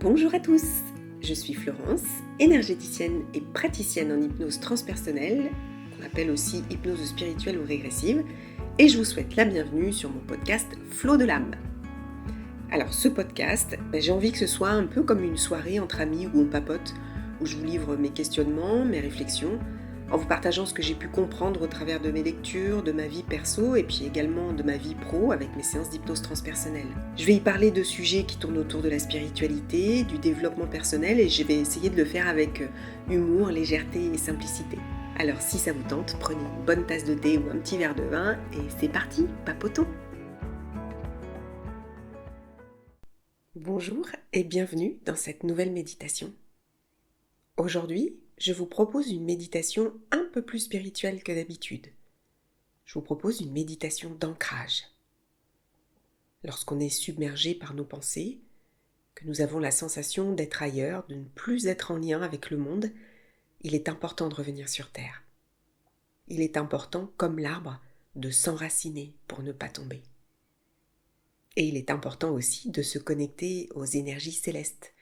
Bonjour à tous, je suis Florence, énergéticienne et praticienne en hypnose transpersonnelle, qu'on appelle aussi hypnose spirituelle ou régressive, et je vous souhaite la bienvenue sur mon podcast Flow de l'âme. Alors ce podcast, j'ai envie que ce soit un peu comme une soirée entre amis où on papote, où je vous livre mes questionnements, mes réflexions, en vous partageant ce que j'ai pu comprendre au travers de mes lectures, de ma vie perso et puis également de ma vie pro avec mes séances d'hypnose transpersonnelle. Je vais y parler de sujets qui tournent autour de la spiritualité, du développement personnel et je vais essayer de le faire avec humour, légèreté et simplicité. Alors si ça vous tente, prenez une bonne tasse de thé ou un petit verre de vin et c'est parti, papotons! Bonjour et bienvenue dans cette nouvelle méditation. Aujourd'hui, je vous propose une méditation un peu plus spirituelle que d'habitude. Je vous propose une méditation d'ancrage. Lorsqu'on est submergé par nos pensées, que nous avons la sensation d'être ailleurs, de ne plus être en lien avec le monde, il est important de revenir sur Terre. Il est important, comme l'arbre, de s'enraciner pour ne pas tomber. Et il est important aussi de se connecter aux énergies célestes,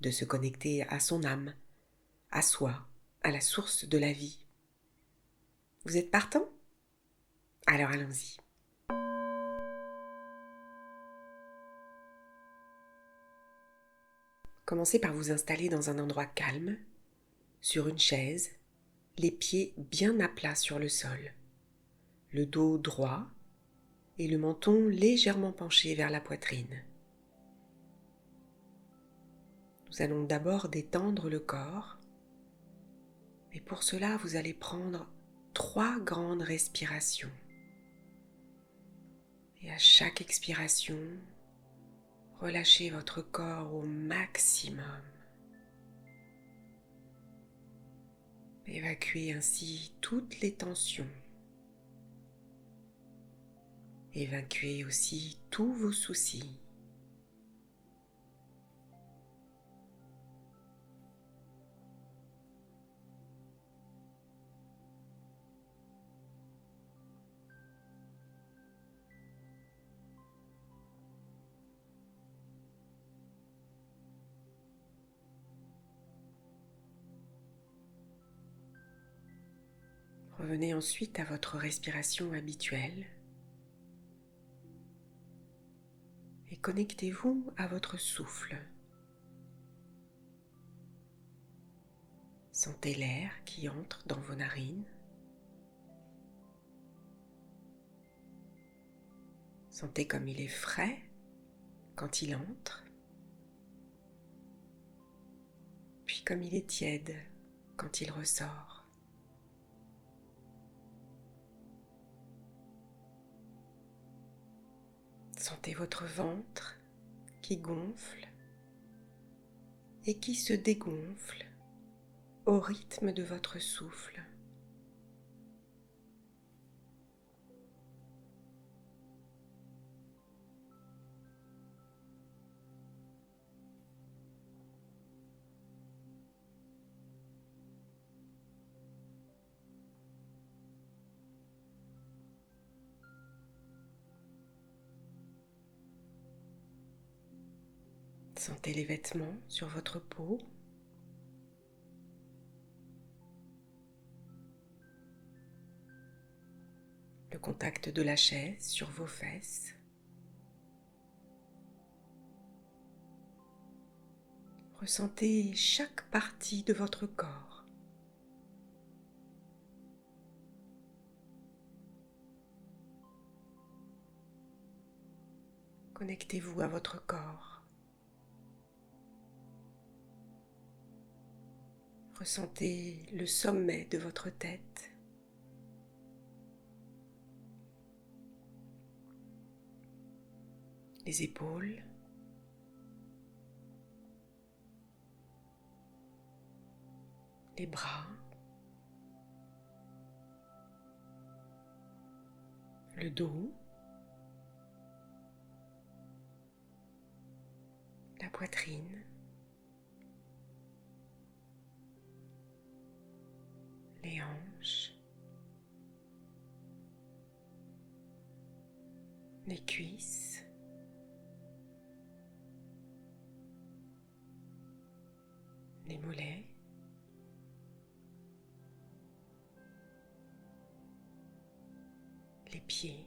de se connecter à son âme, à soi, à la source de la vie. Vous êtes partant ? Alors allons-y. Commencez par vous installer dans un endroit calme, sur une chaise, les pieds bien à plat sur le sol, le dos droit et le menton légèrement penché vers la poitrine. Nous allons d'abord détendre le corps, et pour cela vous allez prendre 3 grandes respirations. Et à chaque expiration, relâchez votre corps au maximum. Évacuez ainsi toutes les tensions. Évacuez aussi tous vos soucis. Revenez ensuite à votre respiration habituelle et connectez-vous à votre souffle. Sentez l'air qui entre dans vos narines. Sentez comme il est frais quand il entre, puis comme il est tiède quand il ressort. Sentez votre ventre qui gonfle et qui se dégonfle au rythme de votre souffle. Sentez les vêtements sur votre peau. Le contact de la chaise sur vos fesses. Ressentez chaque partie de votre corps. Connectez-vous à votre corps. Ressentez le sommet de votre tête. Les épaules. Les bras. Le dos. La poitrine. Les hanches. Les cuisses. les mollets, les pieds,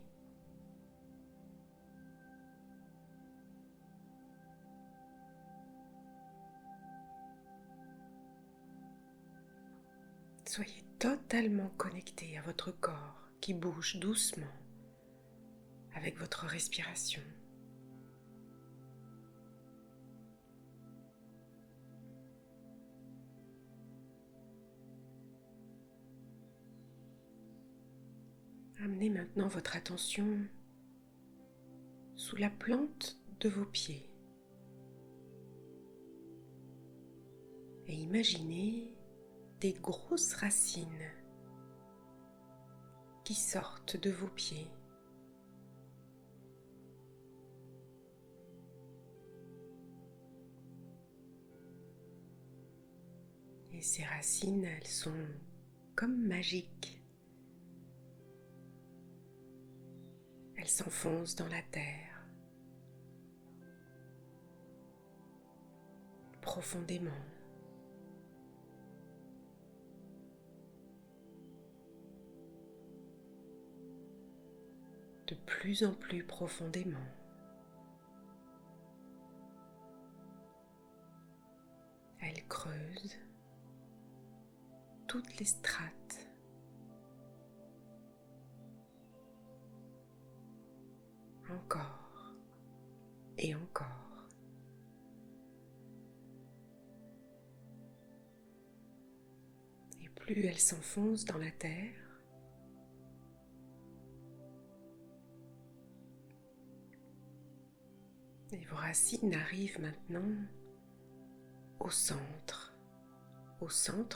soyez totalement connecté à votre corps qui bouge doucement avec votre respiration. Amenez maintenant votre attention sous la plante de vos pieds et imaginez des grosses racines qui sortent de vos pieds. Et ces racines, elles sont comme magiques. Elles s'enfoncent dans la terre, profondément. De plus en plus profondément. Elles creusent toutes les strates. Encore et encore. Et plus elles s'enfoncent dans la terre, et vos racines arrivent maintenant au centre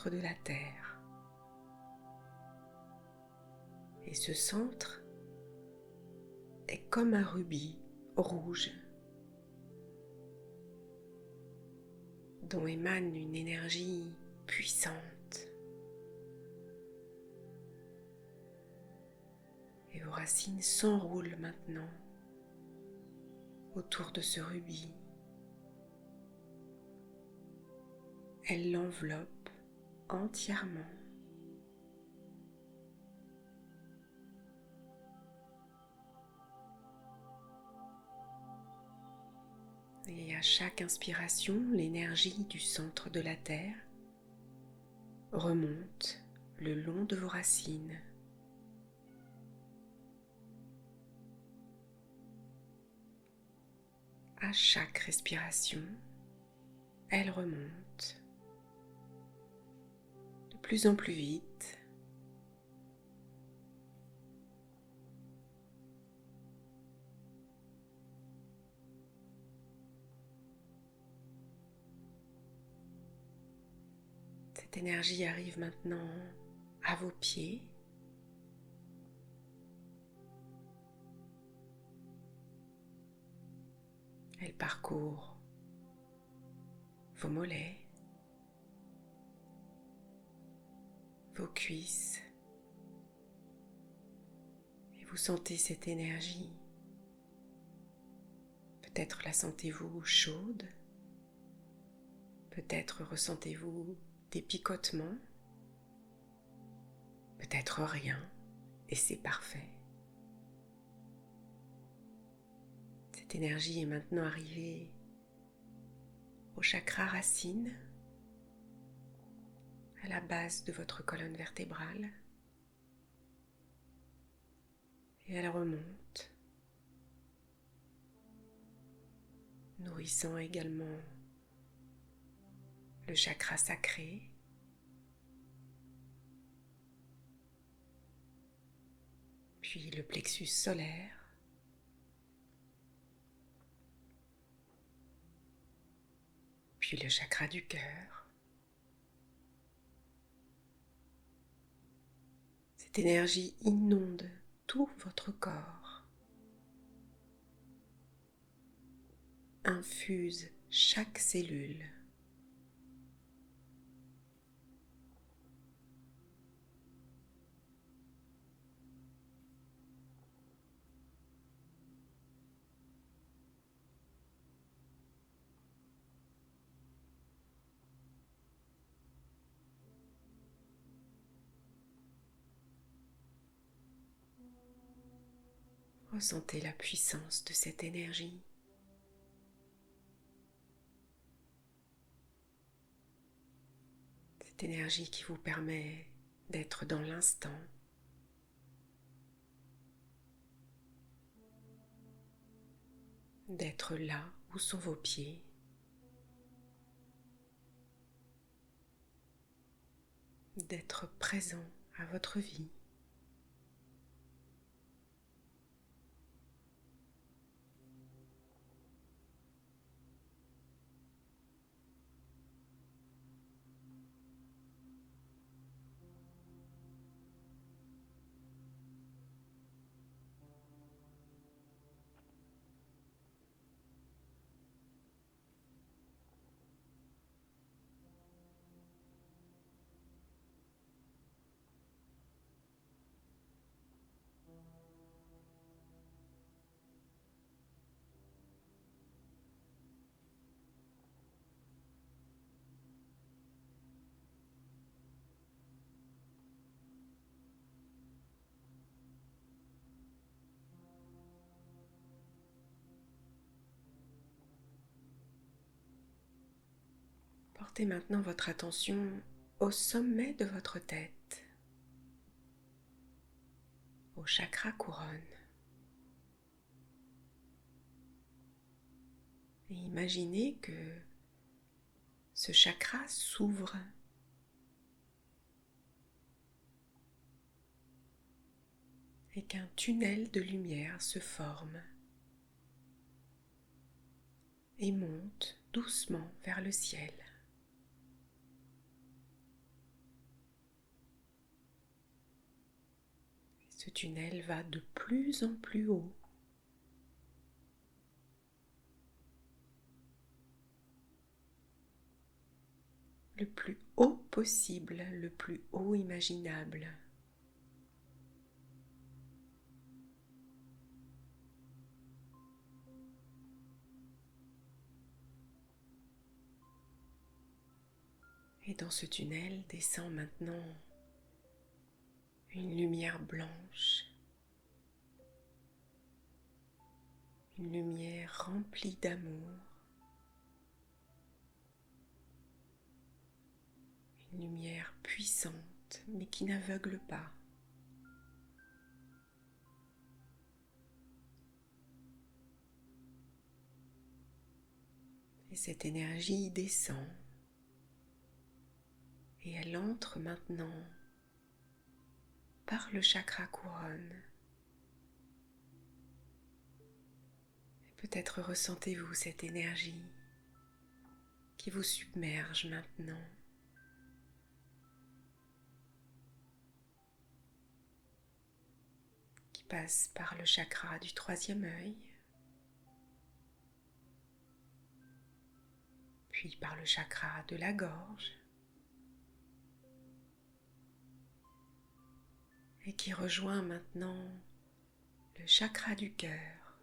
de la terre. Et ce centre est comme un rubis rouge dont émane une énergie puissante. Et vos racines s'enroulent maintenant autour de ce rubis. Elle l'enveloppe entièrement. Et à chaque inspiration, l'énergie du centre de la Terre remonte le long de vos racines. À chaque respiration, elle remonte de plus en plus vite. Cette énergie arrive maintenant à vos pieds. Elle parcourt vos mollets, vos cuisses, et vous sentez cette énergie. Peut-être la sentez-vous chaude, peut-être ressentez-vous des picotements, peut-être rien, et c'est parfait. Cette énergie est maintenant arrivée au chakra racine, à la base de votre colonne vertébrale, et elle remonte, nourrissant également le chakra sacré, puis le plexus solaire, puis le chakra du cœur. Cette énergie inonde tout votre corps, infuse chaque cellule. Ressentez la puissance de cette énergie. Cette énergie qui vous permet d'être dans l'instant, d'être là où sont vos pieds, d'être présent à votre vie. Portez maintenant votre attention au sommet de votre tête, au chakra couronne. Et imaginez que ce chakra s'ouvre et qu'un tunnel de lumière se forme et monte doucement vers le ciel. Ce tunnel va de plus en plus haut. Le plus haut possible, le plus haut imaginable. Et dans ce tunnel descend maintenant une lumière blanche, une lumière remplie d'amour, une lumière puissante mais qui n'aveugle pas. Et cette énergie descend et elle entre maintenant par le chakra couronne. Et peut-être ressentez-vous cette énergie qui vous submerge maintenant. Qui passe par le chakra du troisième œil, puis par le chakra de la gorge, et qui rejoint maintenant le chakra du cœur,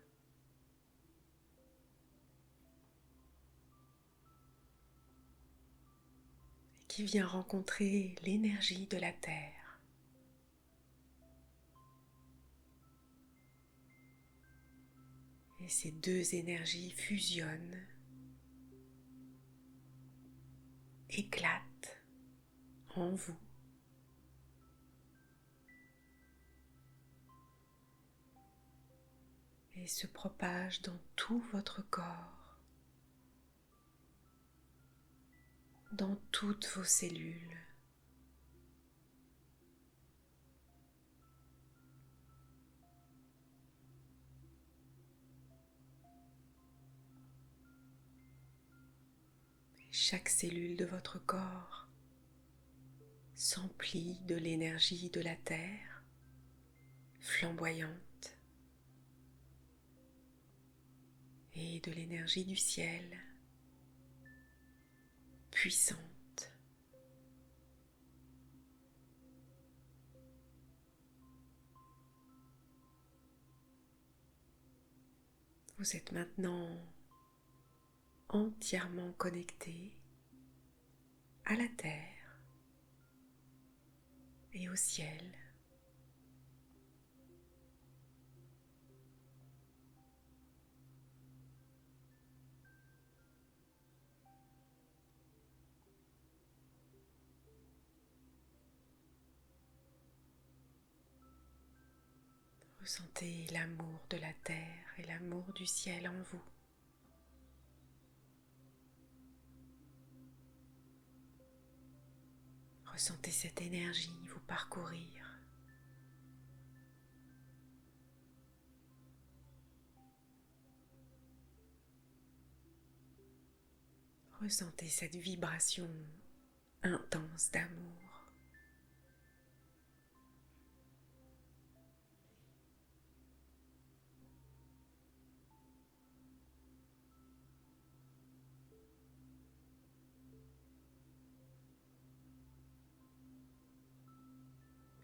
et qui vient rencontrer l'énergie de la terre. Et ces deux énergies fusionnent, éclatent en vous. Et se propagent dans tout votre corps, dans toutes vos cellules. Et chaque cellule de votre corps s'emplit de l'énergie de la terre, flamboyante, et de l'énergie du ciel, puissante. Vous êtes maintenant entièrement connecté à la terre et au ciel. Ressentez l'amour de la terre et l'amour du ciel en vous. Ressentez cette énergie vous parcourir. Ressentez cette vibration intense d'amour.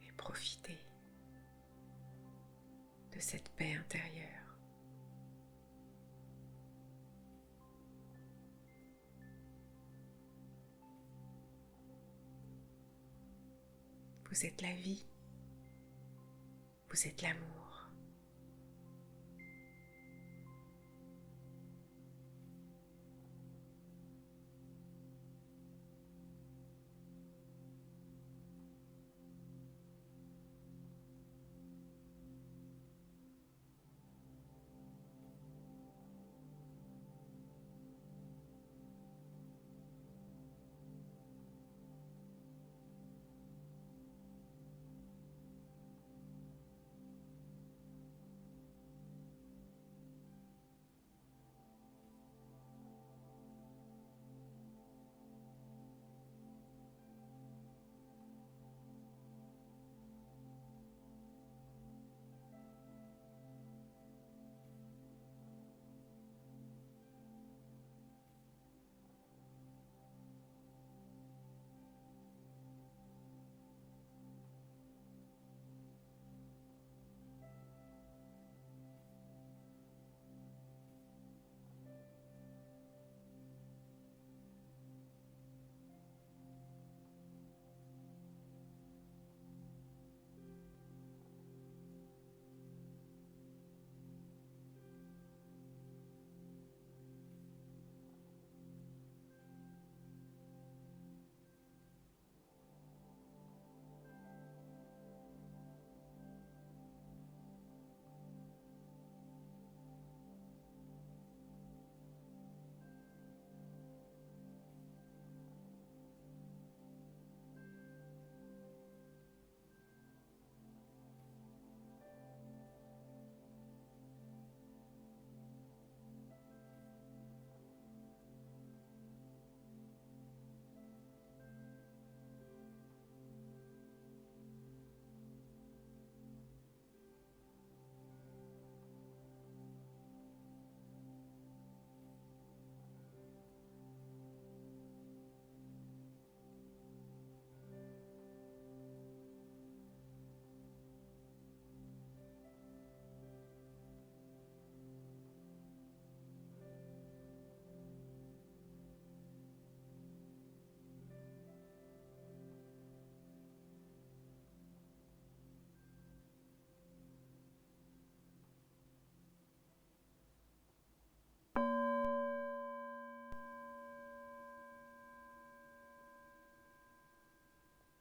Et profitez de cette paix intérieure. Vous êtes la vie, vous êtes l'amour.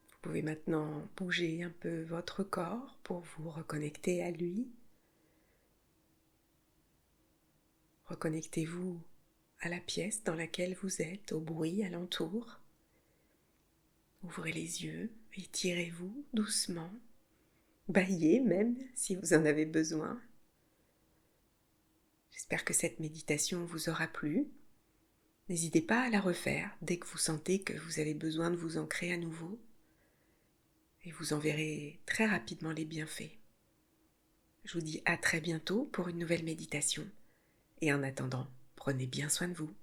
Vous pouvez maintenant bouger un peu votre corps pour vous reconnecter à lui. Reconnectez-vous à la pièce dans laquelle vous êtes, au bruit alentour. Ouvrez les yeux, étirez-vous doucement, bâillez même si vous en avez besoin. J'espère que cette méditation vous aura plu. N'hésitez pas à la refaire dès que vous sentez que vous avez besoin de vous ancrer à nouveau. Et vous en verrez très rapidement les bienfaits. Je vous dis à très bientôt pour une nouvelle méditation. Et en attendant, prenez bien soin de vous.